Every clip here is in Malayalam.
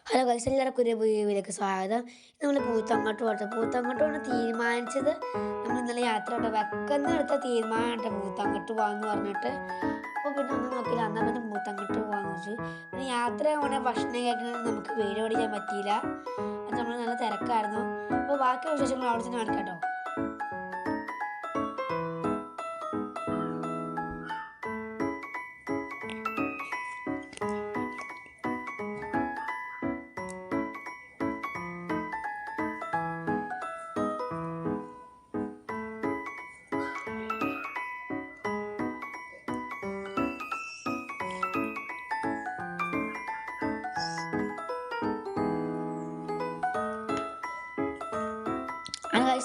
ഹലോ ഗൈസ്, എല്ലാവർക്കും ഒരു വീഡിയോയിലേക്ക് സ്വാഗതം. നമ്മൾ പൂത്തങ്ങോട്ട് പോട്ടെ. പൂത്തങ്ങോട്ടാണ് തീരുമാനിച്ചത്. നമ്മൾ ഇന്നലെ യാത്ര വെക്കുന്ന എടുത്ത തീരുമാനമായിട്ട് പൂത്തങ്ങോട്ട് പോകാമെന്ന് പറഞ്ഞിട്ട്. അപ്പോൾ പിന്നെ ഒന്നും നോക്കിയില്ല, എന്നാൽ പിന്നെ പൂത്തങ്ങോട്ട് പോകാമെന്ന് വെച്ചു. പിന്നെ യാത്ര പോകണേ ഭക്ഷണം കഴിക്കുന്നത് നമുക്ക് വീഡിയോ ഓടിക്കാൻ പറ്റിയില്ല. അത് നമ്മൾ നല്ല തിരക്കായിരുന്നു. അപ്പോൾ ബാക്കി വിശേഷങ്ങൾ അവിടെ ചെന്ന് കാണിക്കാം കേട്ടോ.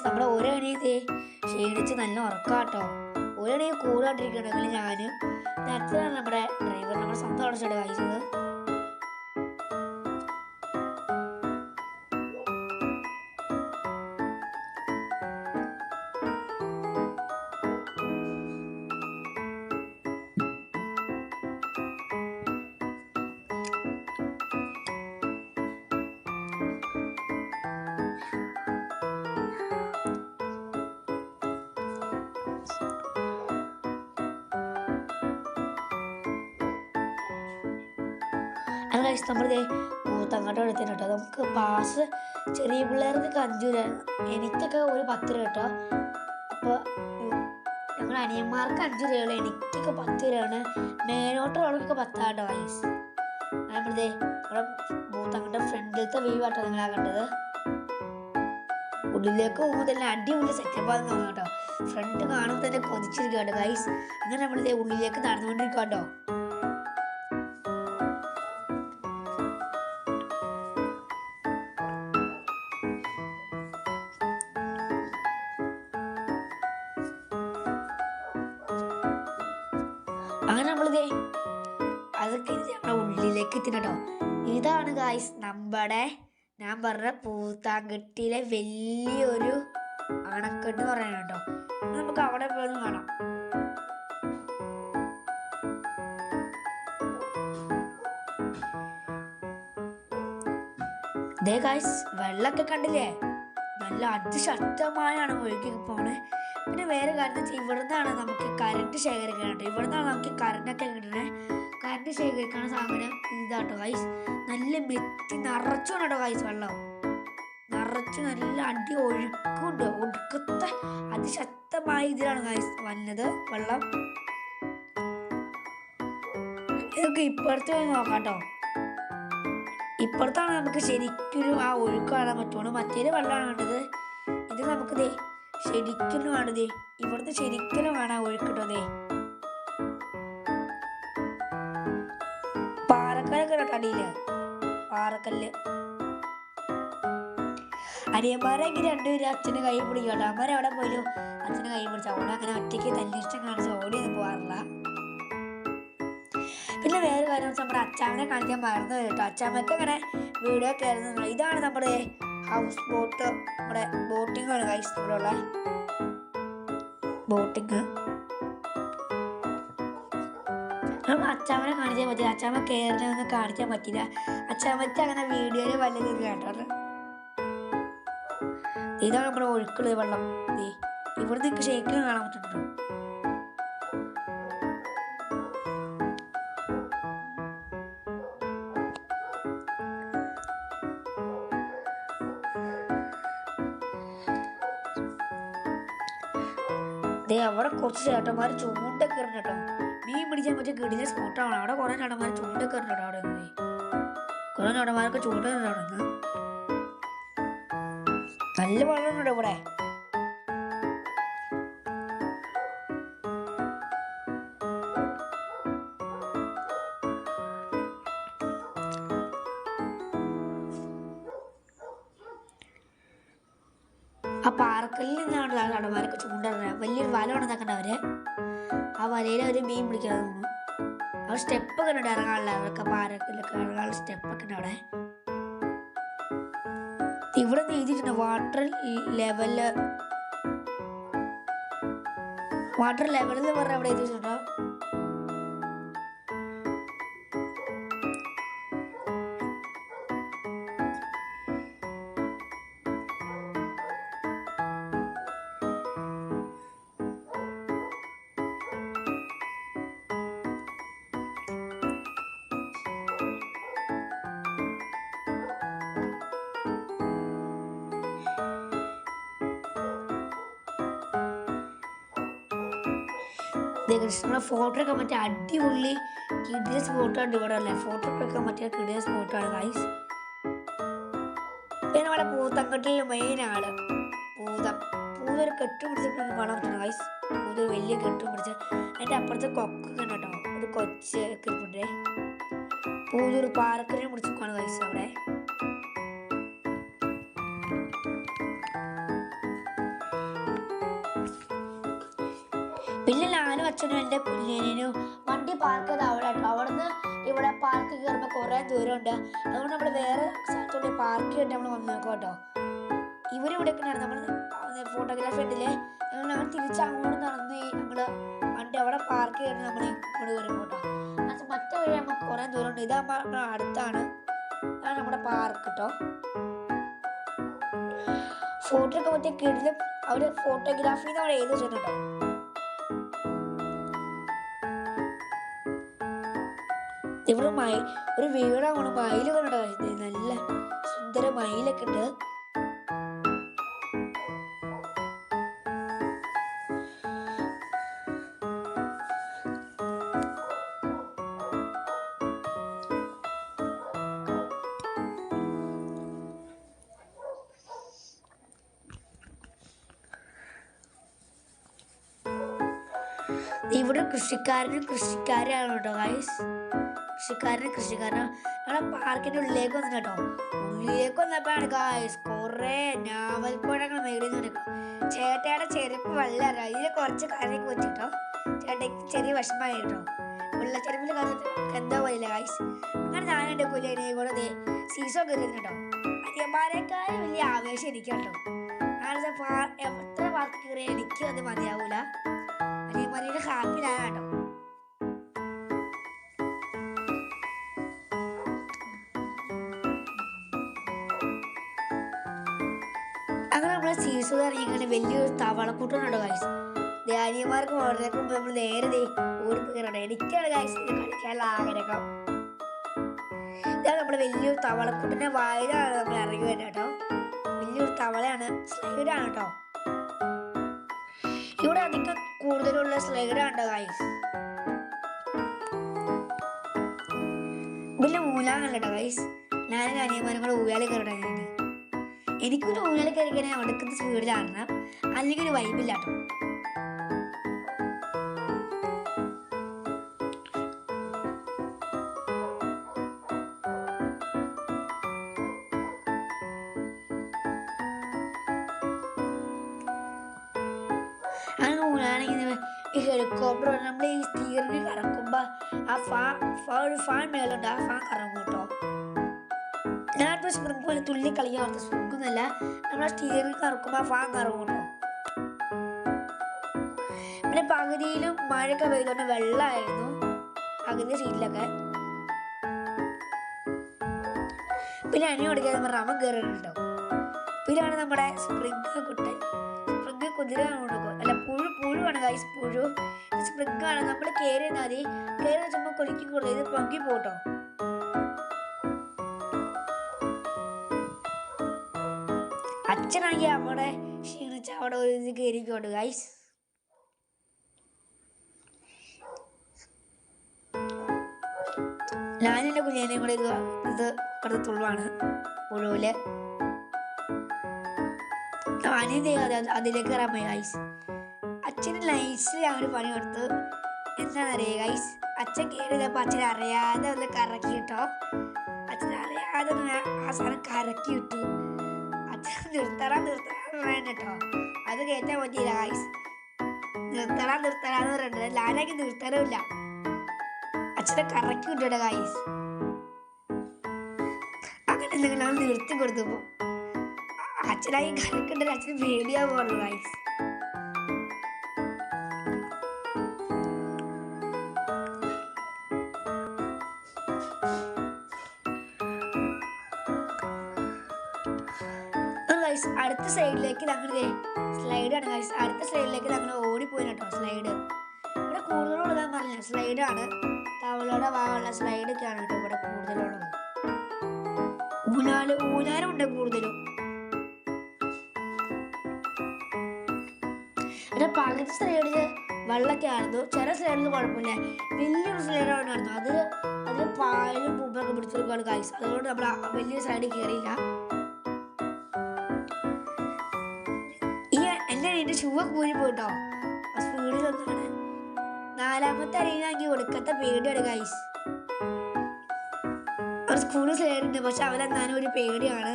നമ്മുടെ ഓരോ അണിയതേ ക്ഷീണിച്ച് നല്ല ഉറക്കാട്ടോ. ഓരോ അണിയെ കൂടാണ്ടിരിക്കണമെങ്കിൽ ഞാനും നേരത്തിലാണ് നമ്മുടെ ഡ്രൈവർ നമ്മുടെ സ്വന്തം അടച്ചിട്ട് കഴിച്ചത്. അത് കഴിച്ച് നമ്മളിതേ തങ്ങോട്ട് എടുത്തിട്ട് കേട്ടോ. നമുക്ക് പാസ് ചെറിയ പിള്ളേർക്ക് 5 രൂപ, എനിക്കൊക്കെ ഒരു 10 രൂപ കേട്ടോ. അപ്പോൾ ഞങ്ങൾ അനിയന്മാർക്ക് 5 രൂപയുള്ളൂ, എനിക്കൊക്കെ 10 രൂപയാണ്. മേലോട്ടുള്ളവർക്കൊക്കെ 10 കേട്ടോ വയസ്സ്. നമ്മളിതേ അവിടെ തങ്ങളുടെ ഫ്രണ്ടിലത്തെ വ്യൂ ആട്ടോ നിങ്ങളാ കണ്ടത്. ഉള്ളിലേക്ക് പോകുമ്പോൾ തന്നെ അടിപൊളി സെറ്റപ്പാന്ന് തോന്നുന്നു കേട്ടോ. ഫ്രണ്ട് കാണുമ്പോൾ തന്നെ കൊതിച്ചിരിക്കുക കേട്ടോ ഗൈസ്. അങ്ങനെ നമ്മളിതേ ഉള്ളിലേക്ക് നടന്നുകൊണ്ടിരിക്കുക കേട്ടോ. അങ്ങനെ നമ്മളിതേ അതൊക്കെ നമ്മുടെ ഉള്ളിലേക്ക് എത്തിട്ടോ. ഇതാണ് ഗായ്സ് നമ്മുടെ ഞാൻ പറഞ്ഞ പൂത്താങ്കെട്ടിയിലെ വലിയൊരു അണക്കെട്ട് പറയണ കേട്ടോ. നമുക്ക് അവിടെ പോയി കാണാം. ദേ ഗായ്സ്, വെള്ളമൊക്കെ കണ്ടില്ലേ, നല്ല അതിശക്തമായാണ് ഒഴുകി പോണേ. പിന്നെ വേറെ കാര്യം വെച്ചാൽ ഇവിടുന്നാണ് നമുക്ക് കറണ്ട് ശേഖരിക്കാനായിട്ട്, ഇവിടുന്നാണ് നമുക്ക് കറണ്ടൊക്കെ കിട്ടണേ. കറണ്ട് ശേഖരിക്കുന്ന സാധനം ഇതാട്ടോ ഗൈസ്. നല്ല മെത്തി നിറച്ചുകൊണ്ട് കേട്ടോ ഗൈസ്, വെള്ളം നിറച്ച് നല്ല അടി ഒഴുക്കുണ്ട്. ഒടുക്കത്തെ അതിശക്തമായ ഇതിലാണ് ഗൈസ് വന്നത് വെള്ളം. ഇതൊക്കെ ഇപ്പുറത്ത് പോയി നോക്കാം കേട്ടോ. ഇപ്പുറത്താണ് നമുക്ക് ശരിക്കും ആ ഒഴുക്ക് കാണാൻ പറ്റുള്ളൂ. മറ്റേ വെള്ളമാണ് കണ്ടത്. ഇത് നമുക്ക് ശരിക്കും കാണുതേ, ഇവിടുത്തെ ശരിക്കും കാണാൻ ഒഴുക്കിട്ടതേ. പാറക്കല്ലൊക്കെ കടിയില്ല, പാറക്കല്ല്. അനിയന്മാരെങ്കിൽ രണ്ടുപേരും അച്ഛന് കൈ പിടിക്കട്ടോ. അമ്മരെവിടെ പോയാലും അച്ഛന് കൈ പിടിച്ച അവിടെ അങ്ങനെ ഒറ്റയ്ക്ക് തല്ലിഷ്ടം കാണിച്ച് ഓടിയൊന്നും പോകാറില്ല. പിന്നെ വേറെ കാര്യം വെച്ചാൽ നമ്മുടെ അച്ചാമ്മനെ കാണിക്കാൻ മറന്നു കേട്ടോ. അച്ചാമ്മക്ക് അങ്ങനെ വീഡിയോ ഒക്കെ ആയിരുന്നു. ഇതാണ് നമ്മുടെ ഹൗസ് ബോട്ട്, നമ്മുടെ ബോട്ടിംഗ് ആണ് ഗൈസ്. ഇവിടെ ഉള്ള ബോട്ടിങ് നമ്മൾ അച്ചാമ്മനെ കാണിച്ചാൽ പറ്റില്ല. അച്ചാമ്മ കയറിനൊന്നും കാണിക്കാൻ പറ്റില്ല. അച്ചാമ്മക്ക് അങ്ങനെ വീഡിയോയിൽ വല്ലതും കേട്ടോ. ഇതാണ് നമ്മുടെ ഒഴുക്കുള്ള വെള്ളം. ഇവിടെ നിങ്ങൾക്ക് ശരിക്കും കാണാൻ പറ്റുന്നുണ്ടോ? അവിടെ കുറച്ച് ചേട്ടന്മാർ ചൂണ്ടൊക്കെ എറിഞ്ഞ കേട്ടോ. മീൻ പിടിക്കാൻ പറ്റിയ കിടിലെ സ്പോട്ടാണ്. അവിടെ കുറെ ചേട്ടന്മാർ ചൂണ്ടൊക്കെ എറിഞ്ഞോ. അവിടെ കുറെ ചേട്ടന്മാരൊക്കെ ചൂണ്ട നടന്ന് നല്ല വെള്ളമുണ്ട് ഇവിടെ. ആ പാറക്കല്ലിൽ നിന്നാണ് നടന്മാരൊക്കെ ചൂണ്ടിടുന്നത്. വലിയൊരു വല ഉണ്ടെന്നാക്കണ്ട അവര്. ആ വലയിൽ അവർ മീൻ പിടിക്കാൻ തോന്നുന്നു. അവർ സ്റ്റെപ്പൊക്കെ ഉണ്ട് ഇറങ്ങാനുള്ള, അവരൊക്കെ പാറക്കല്ലൊക്കെ ഇറങ്ങാനുള്ള സ്റ്റെപ്പൊക്കെ ഉണ്ട് അവിടെ. ഇവിടെ എഴുതിയിട്ടുണ്ട് വാട്ടർ ലെവല് വാട്ടർ ലെവൽ എന്ന് പറഞ്ഞാൽ അവിടെ എഴുതിയിട്ടുണ്ടോ? നമ്മുടെ ഫോട്ടോ ഒക്കെ മറ്റേ അടിപൊളി കിഡിയസ് ഫോട്ടോ ഉണ്ട് ഇവിടെ അല്ലേ. ഫോട്ടോ ഒക്കെ വെക്കാൻ പറ്റിയ കിഡിയസ് ഫോട്ടോ ആണ് ഗൈസ്. പിന്നെ നമ്മുടെ പൂത്തങ്കട്ടിലെ മെയിൻ ആള് പൂതം. പൂതൊരു കെട്ടും പിടിച്ചിട്ട് കാണാൻ പറ്റുന്നു ഗൈസ്. പൂതൊരു വലിയ കെട്ടും പിടിച്ച് അതിൻ്റെ അപ്പുറത്തെ കൊക്കൊക്കെ കേട്ടോ, ഒരു കൊച്ച് കിട്ടുണ്ടേ. പൂതൊരു പാറക്കറിനെ പിടിച്ച് കാണും ഗൈസ് അവിടെ. പിന്നെ ഞാനും അച്ഛനും എൻ്റെ കുഞ്ഞിനും വണ്ടി പാർക്ക് ചെയ്ത് അവിടെ കേട്ടോ. അവിടുന്ന് ഇവിടെ പാർക്ക് കയറുമ്പോൾ കുറേ ദൂരമുണ്ട്. അതുകൊണ്ട് നമ്മൾ വേറെ സ്ഥലത്തോട്ട് പാർക്ക് ചെയ്തിട്ട് നമ്മൾ വന്ന് നോക്കാം കേട്ടോ. ഇവരിവിടെയൊക്കെയാണ് നമ്മൾ ഫോട്ടോഗ്രാഫി ഉണ്ടല്ലേ. ഞങ്ങൾ തിരിച്ചങ്ങോട്ട് നടന്ന് നമ്മൾ വണ്ടി അവിടെ പാർക്ക് ചെയ്തിട്ട് നമ്മൾ ഇങ്ങോട്ട് വരും കേട്ടോ. അത് മറ്റേ വഴി നമുക്ക് കുറേ ദൂരമുണ്ട്. ഇതാകുമ്പോൾ അടുത്താണ്. അതാണ് നമ്മുടെ പാർക്ക് കേട്ടോ. ഫോട്ടോ ഒക്കെ പറ്റിയ കീഴിലും അവർ ഫോട്ടോഗ്രാഫി അവിടെ എഴുതി വെച്ചിട്ടുണ്ടോ. ഇവിടെ ഒരു വീടാണ്. മയിലൊക്കെ ഉണ്ട്, നല്ല സുന്ദര മയിലൊക്കെ ഉണ്ട്. ഇവിടെ കൃഷിക്കാരാണ് കേട്ടോ ഗൈസ്. കൃഷിക്കാരനാണ്. ഞങ്ങളെ പാർക്കിന്റെ ഉള്ളിലേക്ക് വന്നു കേട്ടോ. ഉള്ളിലേക്ക് വന്നപ്പോഴാണ് ഗൈസ് കുറേ ഞാവൽപ്പഴങ്ങൾ മേടിൽ നിന്ന് കേട്ടോ. ചേട്ടയുടെ ചെരുപ്പ് വെള്ളം ഇതിൽ കുറച്ച് കറിയൊക്കെ വെച്ചിട്ടോ. ചേട്ടയ്ക്ക് ചെറിയ വിഷമമായി കേട്ടോ. വെള്ളച്ചെരുപ്പിൽ എന്താ പോയില്ല ഗൈസ്. അങ്ങനെ ഞാൻ എൻ്റെ കുഞ്ഞിനെ കൂടെ സീസോ കയറിയിരുന്നു കേട്ടോ. അനിയന്മാരെക്കാൾ വലിയ ആവേശം എനിക്ക് കേട്ടോ. എത്ര പാർക്ക് കയറിയാൽ എനിക്ക് അത് മതിയാവൂല. അനിയന്മാരുടെ ഹാപ്പിയിലാണ് കേട്ടോ. അങ്ങനെ നമ്മളെ സീസോ ഇറങ്ങിങ്ങനെ വലിയൊരു തവളക്കൂട്ടമുണ്ടോ ഗൈസ്. അനിയന്മാർക്ക് ഓടുന്നതിന് മുമ്പ് നമ്മൾ നേരെ ഓടിപ്പോയിറങ്ങണം. എനിക്കാണ് ഗൈസ് ഇത് കളിക്കാനുള്ള ആഗ്രഹം. ഇതാണ് നമ്മുടെ വലിയൊരു തവളക്കൂട്ടിന്റെ വായിലാണ് നമ്മൾ ഇറങ്ങി വരുന്നത് കേട്ടോ. വലിയൊരു തവളയാണ്, സ്ലൈഡാണ് കേട്ടോ. ഇവിടെ അധികം കൂടുതലുള്ള സ്ലൈഡാണ് ഗൈസ്. വലിയ ഊലാണല്ലോ കേട്ടോ ഗൈസ്. ഞാനും അനിയന്മാരും കൂടെ ഊയാലി കയറണം. എനിക്കൊരു ഊഞ്ഞാൽ കയറിക്കാൻ അടുക്കുന്ന സ്പീഡിലാണ്, അല്ലെങ്കിൽ ഒരു വൈബില്ല കേട്ടോ. അങ്ങനെ ഊഞ്ഞാണെങ്കിൽ ഈ ഹെലികോപ്റ്റർ നമ്മൾ ഈ സ്റ്റിയറിംഗ് കറക്കുമ്പോൾ ഒരു ഫാൻ മേലുണ്ട്, ആ ഫാൻ കറങ്ങും കേട്ടോ. ഞാനിപ്പോൾ സ്പ്രിംഗ് പോലെ തുള്ളി കളിക്കാൻ പറഞ്ഞ സ്പ്രിംഗൊന്നുമല്ല, നമ്മളെ സ്റ്റിയറിംഗ് കറക്കുമ്പോൾ ആ ഫാൻ കറങ്ങും കേട്ടോ. പിന്നെ പകുതിയിലും മഴയൊക്കെ പെയ്തുകൊണ്ട് വെള്ളമായിരുന്നു പകുതി സീറ്റിലൊക്കെ. പിന്നെ അനി ഓടിക്കാൻ നമ്മൾ റമ കയറിയിട്ടുണ്ടോ. പിന്നെയാണ് നമ്മുടെ സ്പ്രിംഗ് കുട്ടൻ. സ്പ്രിംഗ് കുതിര അല്ല പുഴുവാണ് ഗൈസ്. പുഴു സ്പ്രിംഗ് ആണ്. നമ്മൾ കയറി മതി, കയറി വെച്ചുമ്പോൾ കൊലിക്ക് കൂടുതൽ ഇത് പൊങ്ങി പോട്ടോ. അച്ഛനാണെങ്കിൽ അവിടെ ക്ഷീണിച്ച് അവിടെ ഒരു ഇത് കയറിക്കോട്ട് ഗൈസ്. ഞാനെൻ്റെ കുഞ്ഞേനെയും കൂടെ ഇത് കടത്തുള്ളതാണ് പുഴുവില്. അതിലേക്ക് കയറാൻ പോയി ഗൈസ്. അച്ഛന് ലൈസിൽ അവർ പണി കൊടുത്തു. എന്താണെന്നറിയാം ഗൈസ്, അച്ഛൻ കയറിയപ്പോൾ അച്ഛൻ അറിയാതെ ഒന്ന് കറക്കി കിട്ടോ. അച്ഛൻ അറിയാതെ ആ സാധനം കറക്കി കിട്ടു. അച്ഛൻ നിർത്തണം പറയാൻ കേട്ടോ. അത് കയറ്റാൻ പറ്റിയില്ല ഗൈസ്. നിർത്തലാന്ന് പറയണ്ടത് ലാനാക്കി നിർത്തണമില്ല. അച്ഛനെ കറക്കി വിട്ടോ ഗൈസ്. അങ്ങനെ നിങ്ങൾ നിർത്തി കൊടുത്തപ്പോ അച്ഛനായി കറക്കുണ്ടല്ലോ. അച്ഛന് പേടിയാ പോകുന്നു ഗൈസ്. അടുത്ത സൈഡിലേക്ക് ഞങ്ങൾ സ്ലൈഡാണ് ഗൈസ്. അടുത്ത സൈഡിലേക്ക് ഞങ്ങൾ ഓടിപ്പോയി കേട്ടോ. സ്ലൈഡ് ഇവിടെ കൂടുതലുള്ളതാ പറഞ്ഞ സ്ലൈഡാണ്. തവളയുടെ ഭാഗമുള്ള സ്ലൈഡൊക്കെയാണ് കേട്ടോ ഇവിടെ കൂടുതലുള്ളത്. ഊഞ്ഞാലും ഉണ്ട് കൂടുതലും. പിന്നെ പകുതി സ്ലൈഡില് വെള്ളമൊക്കെ ആയിരുന്നു. ചില സ്ലൈഡിൽ കുഴപ്പമില്ല, വലിയൊരു സ്ലൈഡാണ് ആയിരുന്നു. അതിൽ പായലും മുമ്പൊക്കെ പിടിച്ചെടുക്കുകയാണ് ഗൈസ്. അതുകൊണ്ട് നമ്മൾ വലിയൊരു സൈഡിൽ കയറിയില്ല. എൻ്റെ ഷൂ ഒക്കെ കൂരി പോയിട്ടോ സ്പീഡിൽ ഒന്നാണ്. 4ാമത്തെ അടിയിലാണെങ്കിൽ ഒടുക്കത്തെ പേടിയാണ് ഗൈസ്. അവർ സ്കൂളിൽ സ്ലൈഡുണ്ട്, പക്ഷെ അവരെന്താനും ഒരു പേടിയാണ്.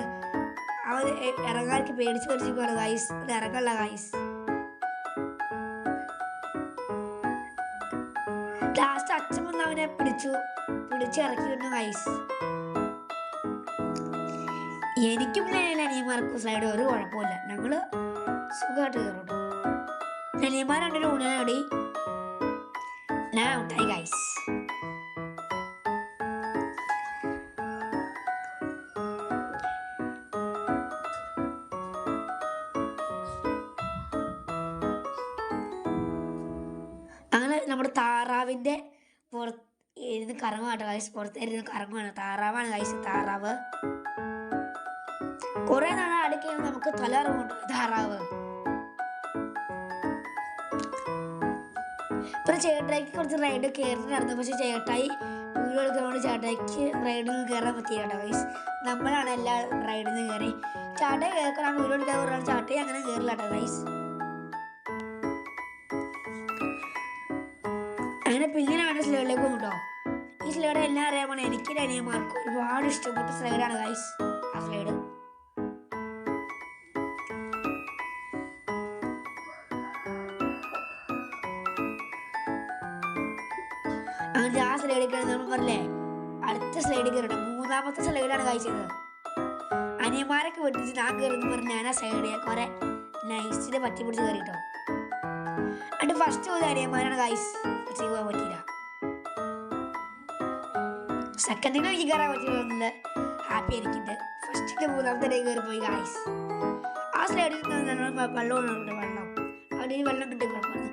അവൻ ഇറങ്ങാർക്ക് പേടിച്ച് പഠിച്ചിരിക്കുകയാണ് ഗൈസ്. അത് ഇറങ്ങല്ല ഗൈസ്. ലാസ്റ്റ് അച്ഛൻ വന്ന് അവനെ പിടിച്ചിറക്കി വിടുന്നു ഗൈസ്. എനിക്കും അനിയന്മാർക്കും സ്ലൈഡ് ഒരു കുഴപ്പമില്ല, ഞങ്ങള് സുഖമായിട്ട് കയറും. അനിയന്മാർ രണ്ടൊരു ഊണാടി ഞാൻ ഔട്ടായി ഗൈസ്. അങ്ങനെ നമ്മുടെ താറാവിൻ്റെ പുറത്ത് ഇരുന്ന് കറങ്ങാട്ടോ ഗൈസ്. പുറത്ത് ഇരുന്ന് കറങ്ങുവാണ്. താറാവാണ് ഗൈസ്. താറാവ് കുറെ നാൾ അടുക്കി നമുക്ക് തലറങ്ങോട്ടോ താറാവ്. ഇപ്പം ചേട്ടായിക്ക് കുറച്ച് റൈഡ് കയറിനായിരുന്നു, പക്ഷെ ചേട്ടായി വീഡിയോ എടുക്കുന്നതുകൊണ്ട് ചേട്ടായിക്ക് റൈഡിൽ നിന്ന് കയറാൻ പറ്റിയില്ല ഗൈസ്. നമ്മളാണ് എല്ലാ റൈഡിൽ നിന്ന് കയറി. ചേട്ടായി കേൾക്കാൻ വീഡിയോ എടുക്കാൻ പറഞ്ഞാൽ ചേട്ടായി അങ്ങനെ കയറില്ല കേട്ടോ ഗൈസ്. അങ്ങനെ പിന്നിലാണ് സ്ലൈഡിലേക്ക് കൊണ്ടോ. ഈ സ്ലൈഡ് എല്ലാം അറിയാൻ പോണേ. എനിക്ക് അനിയന്മാർക്ക് ഒരുപാട് ഇഷ്ടപ്പെട്ട സ്ലൈഡാണ് ഗൈസ് ആ സ്ലൈഡ്. അങ്ങനെ ആ സ്ലൈഡിൽ കയറി നമ്മൾ പറഞ്ഞില്ലേ അടുത്ത സ്ലൈഡിൽ കയറണം. 3ാമത്തെ സ്ലൈഡിലാണ് കഴിച്ചത്. അനിയന്മാരൊക്കെ വിട്ടിട്ട് ഞാൻ കയറുന്നു പറഞ്ഞ് ഞാൻ ആ സൈഡിൽ കുറെ നൈസിനെ പറ്റി പിടിച്ച് കയറിട്ടോ. എന്നിട്ട് ഫസ്റ്റ് പോയി അനിയന്മാരാണ് ഗൈസ് പോകാൻ പറ്റിയില്ല. സെക്കൻഡിനും എനിക്ക് കയറാൻ പറ്റില്ല, ഹാപ്പി എനിക്കുണ്ട്. ഫസ്റ്റിന്റെ 3ാമത്തെ ഡേ കയറി പോയി ഗൈസ്. ആ സ്ലൈഡിൽ വെള്ളമുണ്ട്, അവിടെ വെള്ളം കിട്ടി കിടക്കുന്നത്.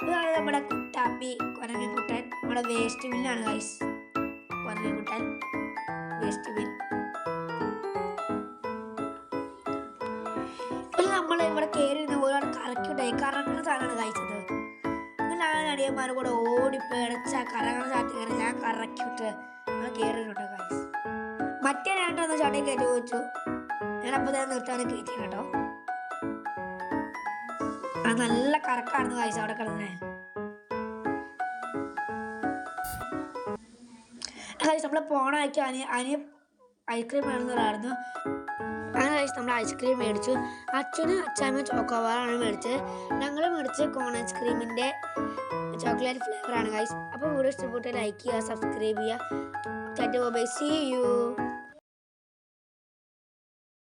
അതാണ് നമ്മുടെ കുട്ടാപ്പി കുരങ്ങൻകുട്ടൻ. നമ്മുടെ വേസ്റ്റ് ബില്ലാണ് ഗൈസ്. കുരങ്ങൻകുട്ടൻ waste bill. പിന്നെ നമ്മൾ ഇവിടെ കയറി ഒരുപാട് കറക്കിണ്ടായി. കറങ്ങുന്ന സാധനമാണ് കഴിച്ചത്. ഞാൻ അടിയന്മാർ കൂടെ ഓടി പേടച്ച കറങ്ങുന്ന സാധനത്തിൽ കയറി ഞാൻ കറക്കിയിട്ട് നമ്മൾ കയറിയിട്ടുണ്ട് ഗൈസ്. മറ്റേ രണ്ടൊന്ന് ചാട്ടി കയറ്റി വെച്ചു. ഞാൻ അപ്പോൾ തന്നെ നിർത്താൻ കയറ്റി കേട്ടോ. അത് നല്ല കറക്കായിരുന്നു ഗൈസ് അവിടെ കിടന്നേ. നമ്മൾ പോണ വയ്ക്ക് അനിയ ഐസ്ക്രീം വേണമെന്നതായിരുന്നു. അങ്ങനെ കഴിച്ച് നമ്മൾ ഐസ്ക്രീം മേടിച്ചു. അച്ഛനും അച്ഛാമ്മ ചോക്കോബാറാണ് മേടിച്ചത്. ഞങ്ങൾ മേടിച്ചത് കോൺ ഐസ്ക്രീമിൻ്റെ ചോക്ലേറ്റ് ഫ്ലേവറാണ് ഗൈസ്. അപ്പോൾ വീഡിയോ ഇഷ്ടപ്പെട്ട് ലൈക്ക് ചെയ്യുക, സബ്സ്ക്രൈബ് ചെയ്യുക. Tata bye, see U.